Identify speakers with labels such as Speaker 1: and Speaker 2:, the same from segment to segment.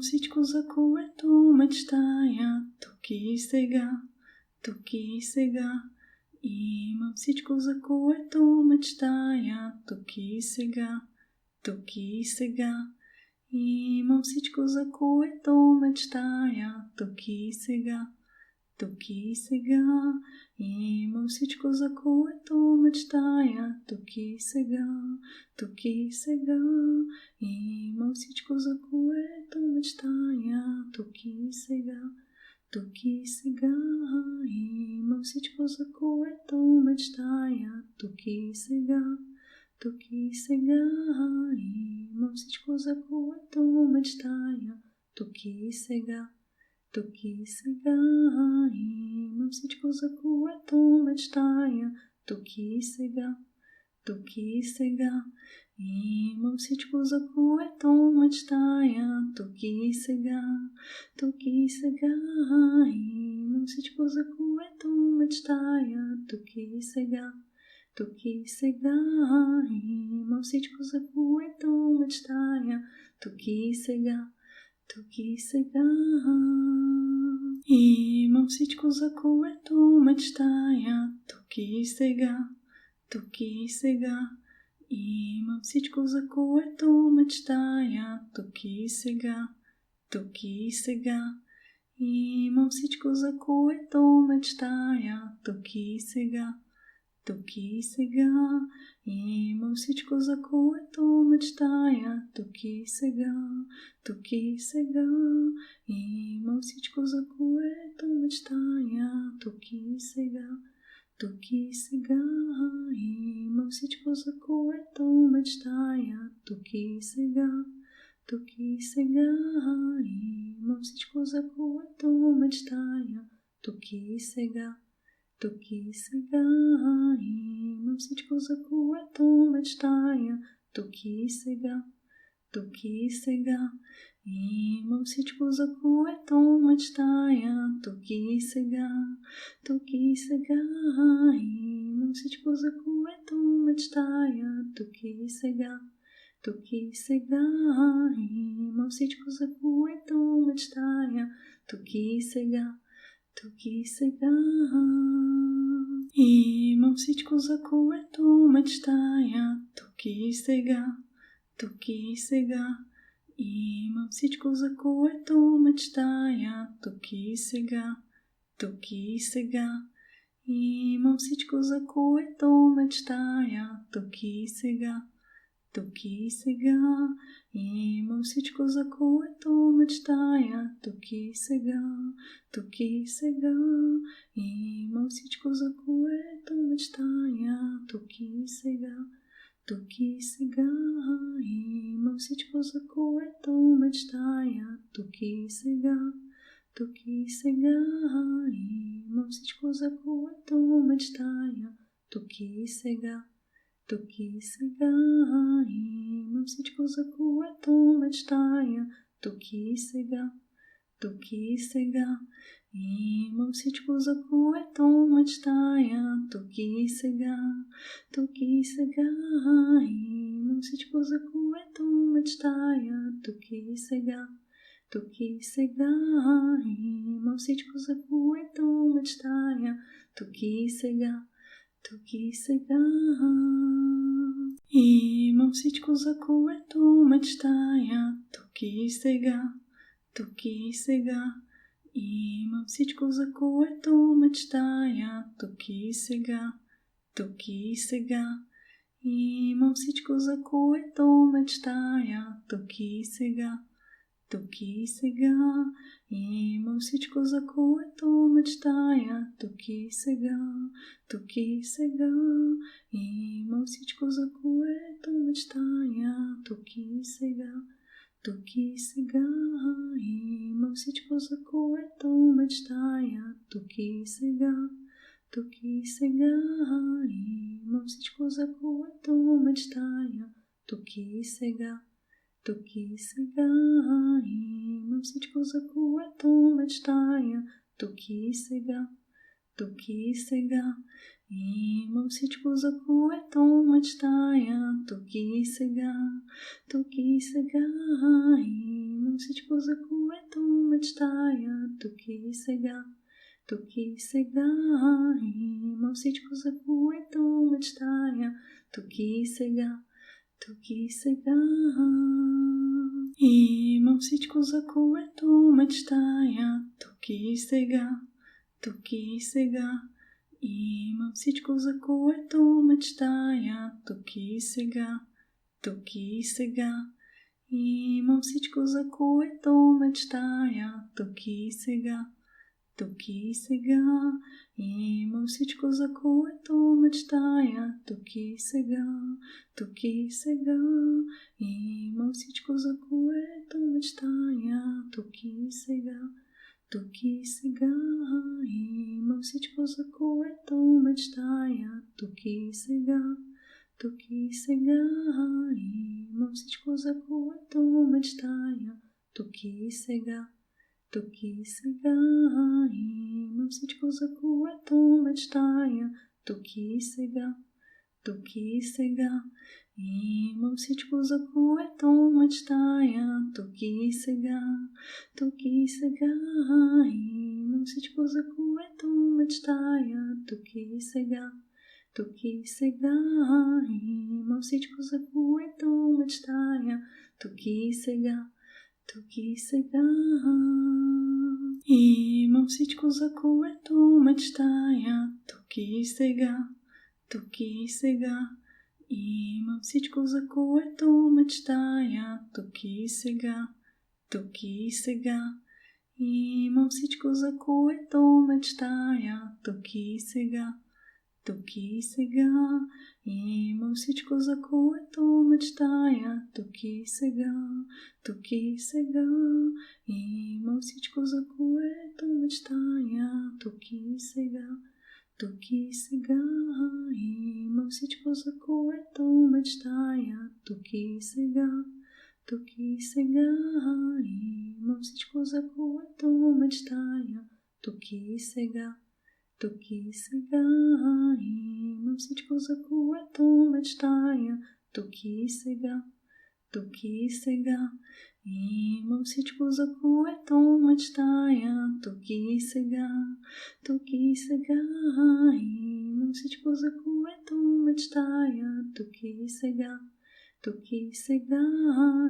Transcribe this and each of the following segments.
Speaker 1: всичко, за което мечтая тук и сега, тук и сега. Имам всичко, за което мечтая тук и сега, тук и сега. Имам всичко, за което мечтая тук и сега, тук и сега. Имам всичко, за което мечтая тук и сега, тук и сега. Имам всичко, за което мечтая тук и сега, тук и сега. Имам всичко, за което мечтая тук и сега, тук и сега. Имам всичко, за което мечтая тук и сега, тук и сега. Имам всичко, за което мечтая тук и сега, тук и сега. Имам всичко, за което мечтая тук и сега, тук и сега. Имам всичко, за което мечтая тук и сега, тук и сега. Имам всичко, за което мечтая тук и сега, тук и сега. Имам всичко, за което мечтая тук и сега, тук и сега. Имам всичко, за което мечтая тук и сега, тук и сега. Имам всичко, за което мечтая тук и сега, тук и сега. Имам всичко, за което мечтая тук и сега, тук и сега. Имам всичко, за което мечтая тук и сега, тук и сега. Имам всичко, за което мечтая тук и сега, тук и сега. Имам всичко, за което мечтая тук и сега, тук и сега. Имам всичко, за което мечтая тук и сега, тук и сега. Имам всичко, за което мечтая тук и сега, тук и сега. Имам всичко, за което мечтая тук и сега, тук и сега. Имам всичко, за което мечтая тук и сега, тук и сега. Имам всичко, за което мечтая тук и сега, тук и сега. Имам всичко, за което мечтая тук и сега, тук и сега. Имам всичко, за което мечтая тук и сега, тук и сега. Имам всичко, за което мечтая тук и сега, тук и сега. Имам всичко, за което мечтая тук и сега, тук и сега. Имам всичко, за което мечтая тук и сега, тук и сега. Имам всичко, за което мечтая тук и сега, тук и сега. Имам всичко, за което мечтая тук и сега, тук и сега. Имам всичко, за което мечтая тук и сега, тук и сега. Имам всичко, за което мечтая тук и сега, тук и сега. Имам всичко, за което мечтая тук и сега, тук и сега. Имам всичко, за което мечтая тук и сега, тук и сега. Имам всичко, за което мечтая тук и сега, тук и сега. Имам всичко, за което мечтая тук и сега, тук и сега. Имам всичко, за което мечтая тук и сега, тук и сега. Имам всичко, за което мечтая тук и сега, тук и сега. Имам всичко, за което мечтая тук и сега, тук и сега. Имам всичко, за което мечтая тук и сега, тук и сега. Имам всичко, за което мечтая тук и сега, тук и сега. Имам всичко, за което мечтая тук и сега, тук и сега. Имам всичко, всичко, за което мечтая тук и сега. Тук и сега имам всичко, за което мечтая тук и сега. Тук и сега имам всичко, за което мечтая тук и сега. Тук и сега имам всичко, за което мечтая тук и сега. Тук и сега имам всичко, за което мечтая тук и сега. Тук и сега имам всичко, за което мечтая тук и сега. Тук и сега имам всичко, за което мечтая тук и сега. Тук и сега имам всичко, за което мечтая тук и сега. Тук и сега имам всичко, за което мечтая тук и сега. Тук и сега имам всичко, за което мечтая тук и сега. Тук и сега имам всичко, за което мечтая тук и сега. Тук и сега имам всичко, за което мечтая тук и сега. Тук и сега имам всичко, за което мечтая тук и сега. Тук и сега имам всичко, за което мечтая тук и сега. Тук и сега имам всичко, за което мечтая тук и сега. Тук и сега имам всичко, за което мечтая тук и сега. Тук и сега имам всичко, за което мечтая тук и сега. Тук и сега имам всичко, за което мечтая тук и сега. Тук и сега имам всичко, за което мечтая тук и сега. Тук и сега имам всичко, за което мечтая тук и сега. Тук и сега имам всичко, за което мечтая тук и сега. Тук и сега имам всичко, за което мечтая тук и сега. Тук и сега имам всичко, за което мечтая тук и сега. Тук и сега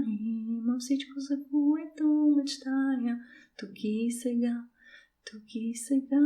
Speaker 1: имам всичко, за което мечтая тук и сега. Тук и сега.